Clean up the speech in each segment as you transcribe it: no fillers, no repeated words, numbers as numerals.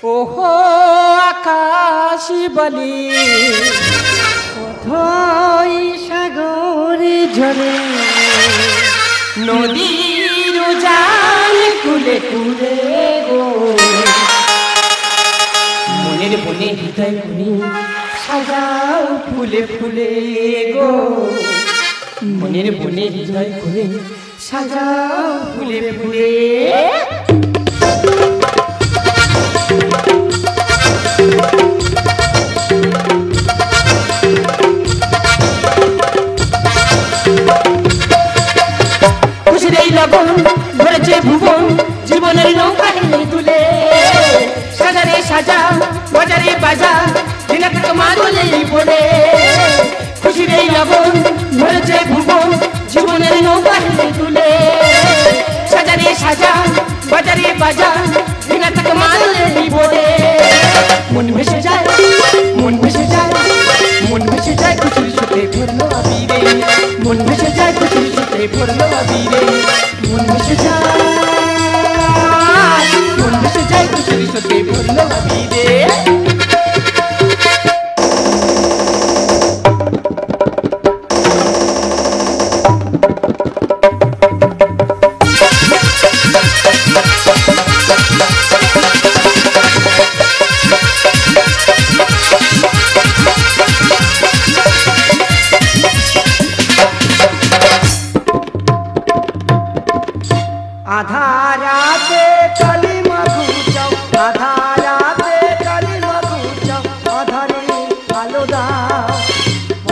ওহো আকাশি বলি কোথায় সাগরে ঝরে নদীর জাল কুলে কুলে গো মনের বনে হৃদয় বনে সাজাও ফুলে ফুলে গো মনের বনে হৃদয় বনে সাজাও ফুলে ফুলে ভরেছে ভুবন জীবনের নৌকা তুলে সাজারে সাজা বাজারে বাজা দিনা থেকে মাদলেই পড়ে খুশির এই লবণ ভরেছে ভুবন জীবনের নৌকা তুলে সাজারে সাজা বাজারে বাজা দিনা থেকে মাদলেই পড়ে মন ভেসে যায় মন ভেসে যায় মন ভেসে যায় খুশির সাথে ভরলো আবিরে মন ভেসে যায় খুশির সাথে ভরলো আবিরে মন ভেসে যায় খুশির সাথে ভরলো আবিরে আধারাতে কালিমা ঘুচাও আধারাতে কালিমা ঘুচাও আধারে আলো দাও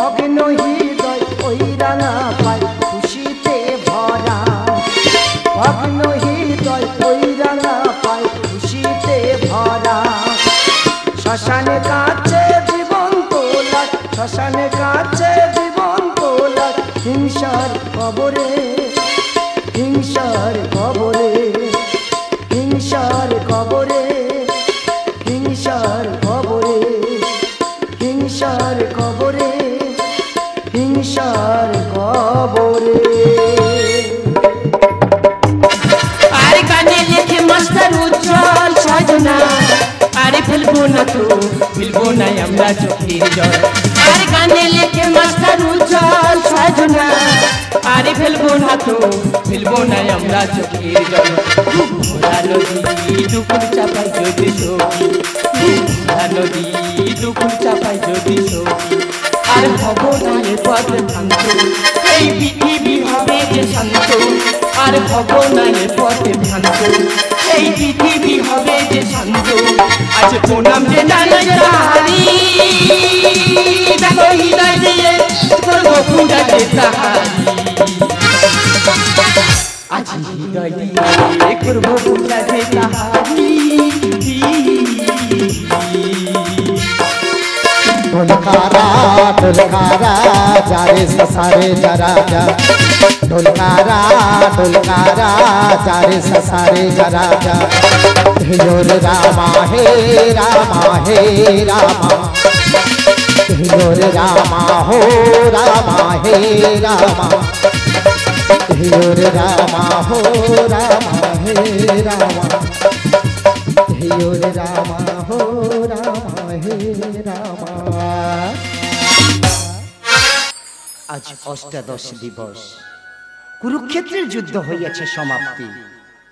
অগ্ন হৃদয় ওই রাঙা পাই খুশিতে ভরা অগ্ন হৃদয় ওই রাঙা পাই খুশিতে ভরা শ্মশানে কাছে জীবন তোলা শ্মশানে কাছে জীবন তোলা হিংসার কবরে হিংসার কবরে হিংসার কবরে হিংসার কবরে হিংসার কবরে হিংসার কবরে আর গানে লেখে মাস্টার উজ্জ্বল সাজনা আরে ফেলবো না তো ফেলবো না আমরা চোখের জল আর গানে লেখে মাস্টার উজ্জ্বল সাজনা আরে ফেলবো না তো ফেলবো না আমরা চোখের জল ভরা নদী দুপুর চাপাই যদি সখী ভরা নদী দুপুর চাপাই যদি সখী আর হব না এ পথ ভ্রান্ত এই পৃথিবী হবে যে শান্ত আর হব না এ পথে ভ্রান্ত এই পৃথিবী হবে যে শান্ত আজ প্রণাম যে জানাই তাহারি দেখো হৃদয় দিয়ে করবো পূজা যে তাহারি আজ হৃদয় দিয়ে করবো পূজা যে তাহারি ঢোলকারা ঢোলকারা যারে সসারে যারা যা ঢোলকারা ঢোলকারা যারে সসারে যারা যা হিলোর রামা হে রামা হে রামা হিলোর রামা হো রামা হে রামা হিলোর রামা হো রামা হে রামা হিলোর রামা হো রামা হে রামা। আজ অষ্টাদশ দিবস কুরুক্ষেত্রের যুদ্ধ হইয়াছে সমাপ্তি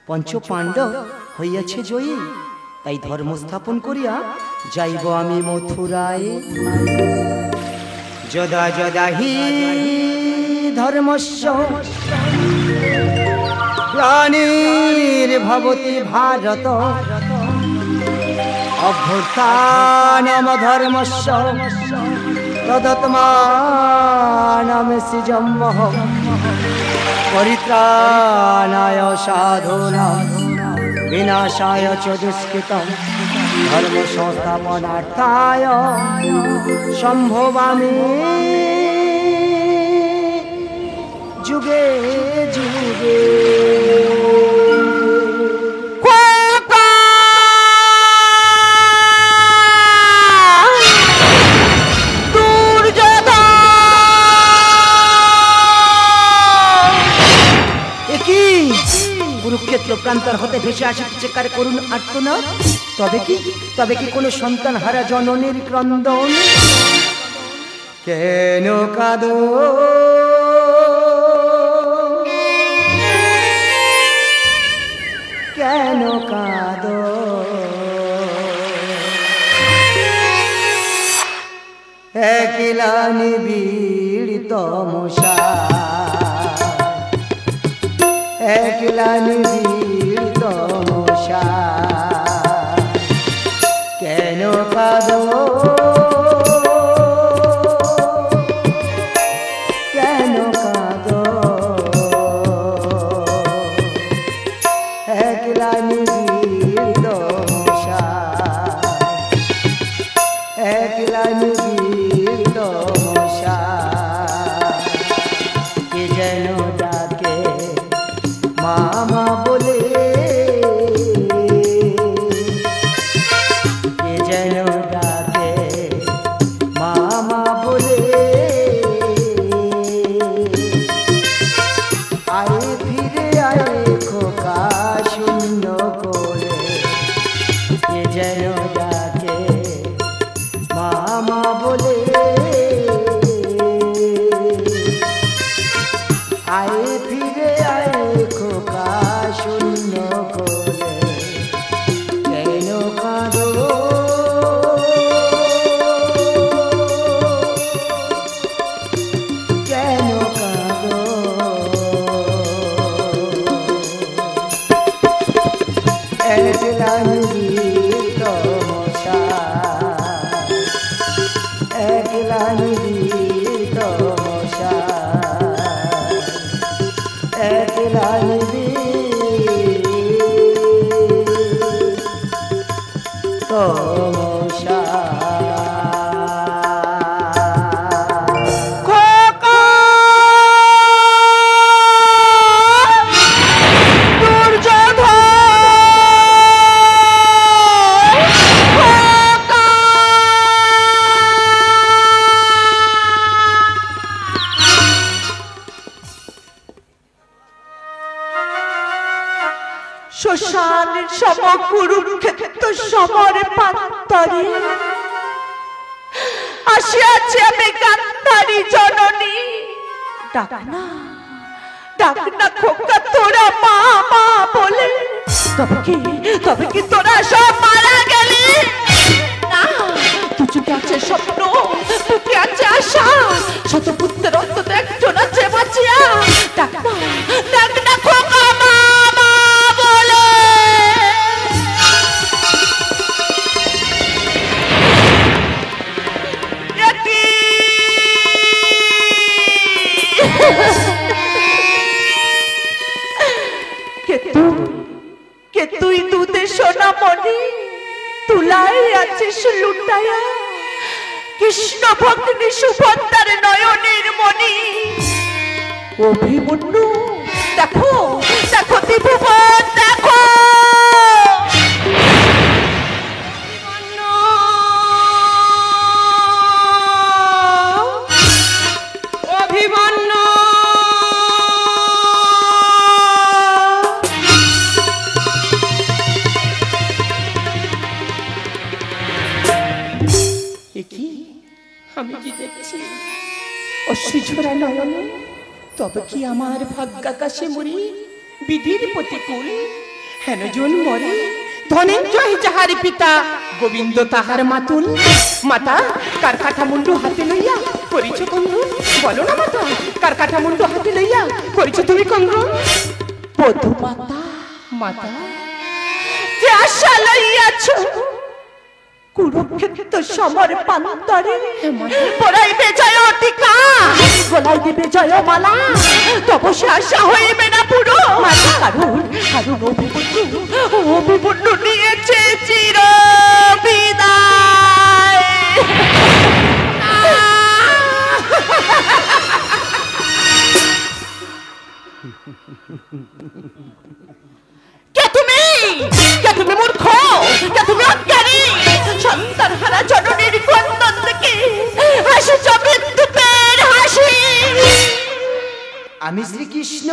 পঞ্চ পাণ্ডব হইয়াছে জয়ী তাই ধর্ম স্থাপন করিয়া যাইব আমি মথুরায় যদা যদা হি ধর্মস্য গ্লানির্ভবতি ভারত অভ্যুত্থানম ধর্মস্য তদাত্মানাং সৃজম্যহ পরিত্রাণায় সাধূনাং বিনাশায় চ দুষ্কৃতম ধর্ম সংস্থাপনার্থায় সম্ভবামি যুগে যুগে। প্রান্তর হতে ভেসে আসে চিৎকার করুন আর্তনাদ। তবে কি কোনো সন্তান হারা জননীর ক্রন্দন? কেন কাঁদো কেন কাঁদো একলা নিবিড় তমসা, একলা নিবিড় তমসা, কেন কাঁদো কেন কাঁদো একলা নিবিড় তমসা, একলা নিবিড় তমসা, কে যেন ডাকে মামা বলে, কে যেন ডাকে মামা বলে, আয় ফিরে আয় খোকা শূন্য করে, কে যেন ডাকে মামা বলে, আয় ফিরে আয় খোকা শূন্য করে, কেন কাঁদো কেন কাঁদো একলা নিবিড় তমসা, একলা নিবিড় তমসা, একলা নিবিড় তমসা। শ্মশান সমকুরুক্ষেত্র সমর প্রান্তরে আসিয়াছি আমি গান্ধারী জননী। ডাক না খোকা তোরা মা মা বলে, তবে কি তোরা সব মারা গেলি? না, তুচুকে আছে স্বপ্ন, বুকে আছে আশা, শত পুত্রের অন্তত একজন আছে বাঁচিয়া। ডাক না খোকা মা মা বলে। কে তুই দুধে সোনা মনি, তুলাই আছিস লুটায়া, কৃষ্ণ ভগ্নী সুভদ্রার নয়নের মনি। অভিমন্যু দেখো দেখো ত্রিভুবন দেখো, অভিমন্যু কি আমি কি দেখছি অশ্রুঝরা নয়নে? তবে কি আমার ভাগ্যাকাশে মরি বিধির প্রতিকূল? হেনজন মরে ধনেঞ্জয় যাহার পিতা, গোবিন্দ তাহার মাতুল। মাতা কার কাঠা মুন্ডু হাতে লইয়া করিছ কংগ্রন? বলো না মাতা, কার কাঠা মুন্ডু হাতে লইয়া করিছ তুমি কংগ্রন? বধূ মাতা মাতা যে আশা লইয়াছ কুরুক্ষেত্র সমর প্রান্তরে, পড়াইবে জয় টিকা, গলায় দিবে জয় মালা, তবে সে আশা হইবে না পুরো। কারণ অভিমন্যু নিয়েছে চির বিদায়। কে তুমি মূর্খ, কে তুমি অজ্ঞানী, সন্তান হারা জননীর ক্রন্দন থেকে হাসিছ বিদ্যুতের হাসি। আমি শ্রীকৃষ্ণ।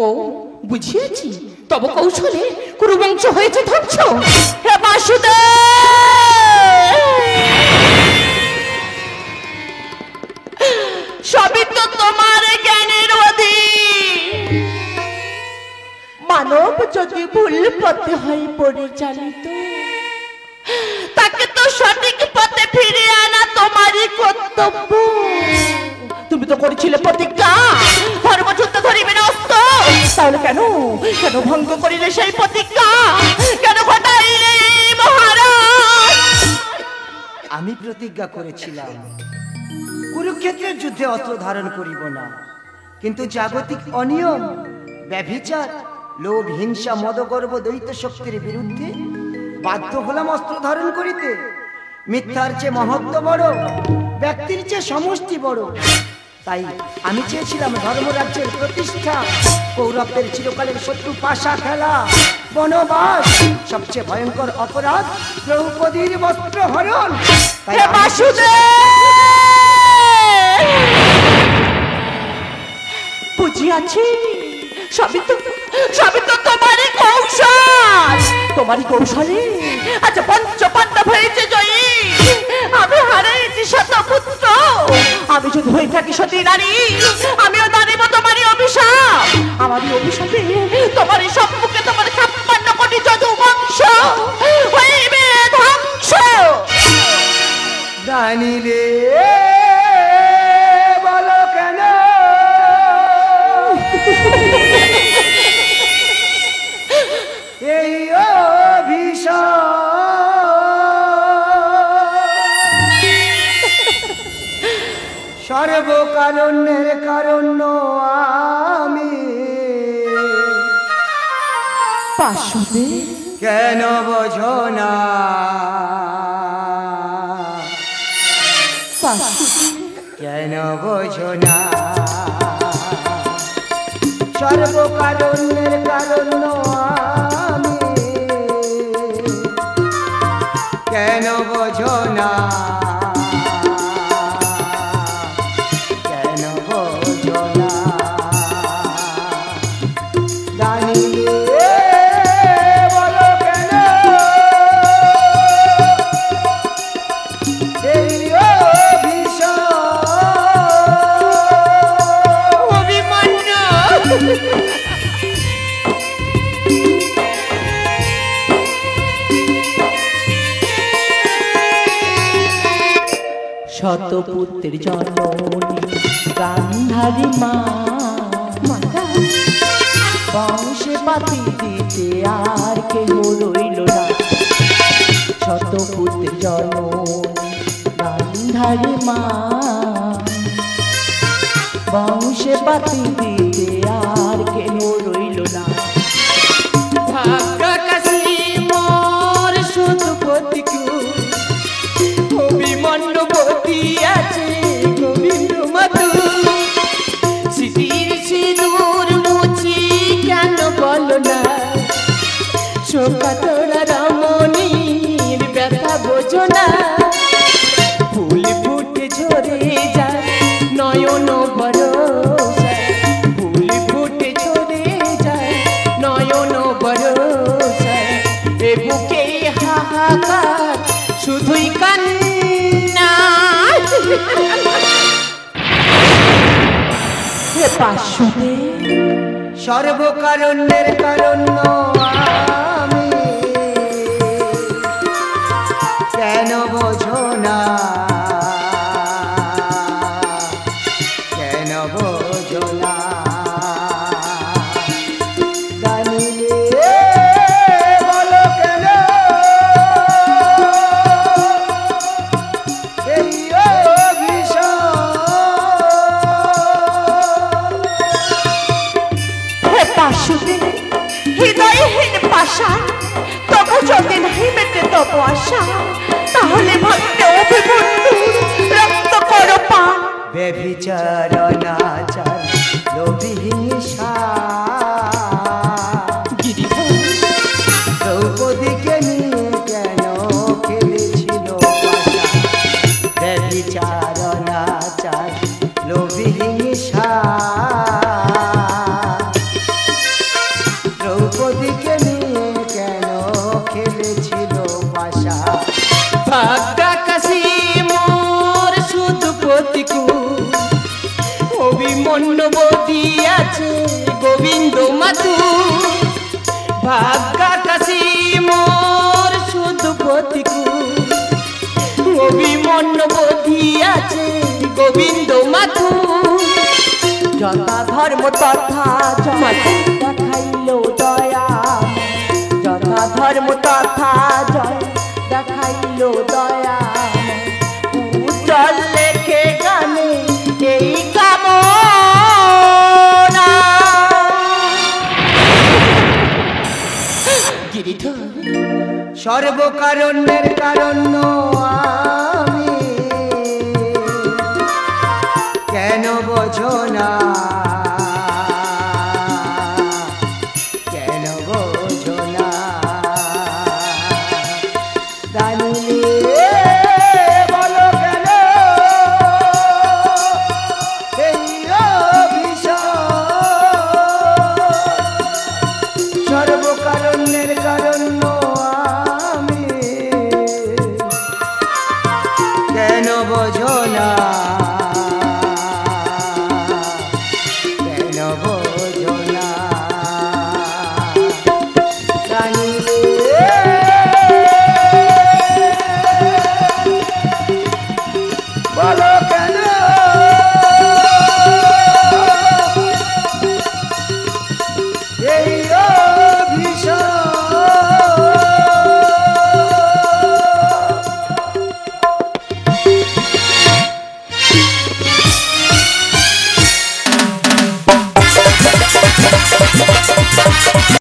ও বুঝিয়েছি তব কৌশলে কুরুবংশ হয়েছে ধ্বংস। হে বাসুদেব, সবই তো তোমার জ্ঞানের অধীন। মানব যদি ভুল পথে হয় পরিচালিত, তাকে তো সঠিক পথে ফিরিয়ে আনা তোমারই কর্তব্য। তুমি তো করেছিলে প্রতিজ্ঞা, ধর্মযুদ্ধ ধরিবে না অস্ত্র। তাহলে কেন কেন ভঙ্গ করিলে সেই প্রতিজ্ঞা? কেন ঘটাইলে মহারাজ? আমি প্রতিজ্ঞা করেছিলাম কুরুক্ষেত্রের যুদ্ধে অস্ত্র ধারণ করিব না, কিন্তু জাগতিক অনিয়ম, ব্যভিচার, লোভ, হিংসা, মদগর্ব, দ্বৈত শক্তির বিরুদ্ধে বাধ্য হলাম অস্ত্র ধারণ করিতে। মিথ্যার চেয়ে মহত্ব বড়, ব্যক্তির চেয়ে সমষ্টি বড়। তাই আমি চেয়েছিলাম ধর্মরাজ্যের প্রতিষ্ঠা, কৌরবদের চিরকালের শত্রু পাশা খেলা, বনবাস, সবচেয়ে ভয়ঙ্কর অপরাধ দ্রৌপদীর বস্ত্র হরণ। তাই হে আমি বাসুদেব, বুঝিয়াছি সবই তো তোমারই কৌশল। তোমারই কৌশলে আচ্ছা পঞ্চ পাণ্ডব হয়েছে জয়ী, আমি হারিয়েছি শত পুত্র। আমি যদি হয়ে থাকি সতী নারী, আমিও দাঁড়িব তোমারই অভিশাপ। আমারই অভিশাপে তোমারই সম্মুখে তোমার 56 কোটি যদু বংশ হইবে ধ্বংস। জানিলে বলো কেন এই সর্বকারণের কারণ আমি বাসুদেব, কেন বোঝো না? কেন বোঝো না? সর্বকারণের কারণ আমি, কেন বোঝো না? কেন বোঝো না? জানিলে বলো কেন এই অভিমন্যু। শতপুত্রের জননী গান্ধারী মা, বংশে পাতি দিতে আর কেহ রইল না। শতপুত্রের জননী গান্ধারী মা, বংশে পাতি দিতে আর কেহ রইল না। ভাগ্যাকাশী মোর শুধু পতিকু, অভিমন্যু বতিয়াছে গোবিন্দ মাতু। স্মৃতির সিঁদুর মুছি কেন বলো না? শোকাতরা রমণীর ব্যথা বোঝো না। ফুল ফুটে ঝরে যায় নয়ন ভরসায়, ফুল ফুটে ঝরে যায় নয়ন ভরসায়। এ বুকে হাহাকার শুধুই কান্না। হে বাসুদেব, সর্বকারণের কারণ আমি, কেন বোঝো না? কেন বোঝো না? জানিলে বলো কেন এই হে বাসুদেব, হৃদয়হীন পাষাণ, তবু যদি নাই মেটে তব আশা, তাহলে ভাবতে অভিমন্যুর রক্ত করো পান। ব্যভিচার অনাচার লোভী হিংসা, দ্রৌপদীকে নিয়ে কেন খেলেছিল পাশা? ব্যভিচার অনাচার লোভী হিংসা, খেলেছিল বাসা। ভাগ্যা কাশি মোর শুধু প্রতিকূল, অভিমন্যু বদিয়াছে গোবিন্দ মাতু। ভাগ্যা কাশি মোর শুধু প্রতিকূল, অভিমন্যু বদিয়াছে গোবিন্দ মাতু। যথা ধর্ম তথা জয় দেখাইল দয়া, যথা ধর্ম তথা জয় দেখাইল দয়া। উজ্জ্বল লেখে গানে এই কামনা। গিরিধর সর্বকারণ্যের কারণ্য আমি, কেন বোঝো না, কেন বোঝো না। দানিলে বলো কেন এই অভিশাপ, সর্বকারণ্যের কারণ্য আমি, কেন বোঝো না, কেন বোঝো না। জানি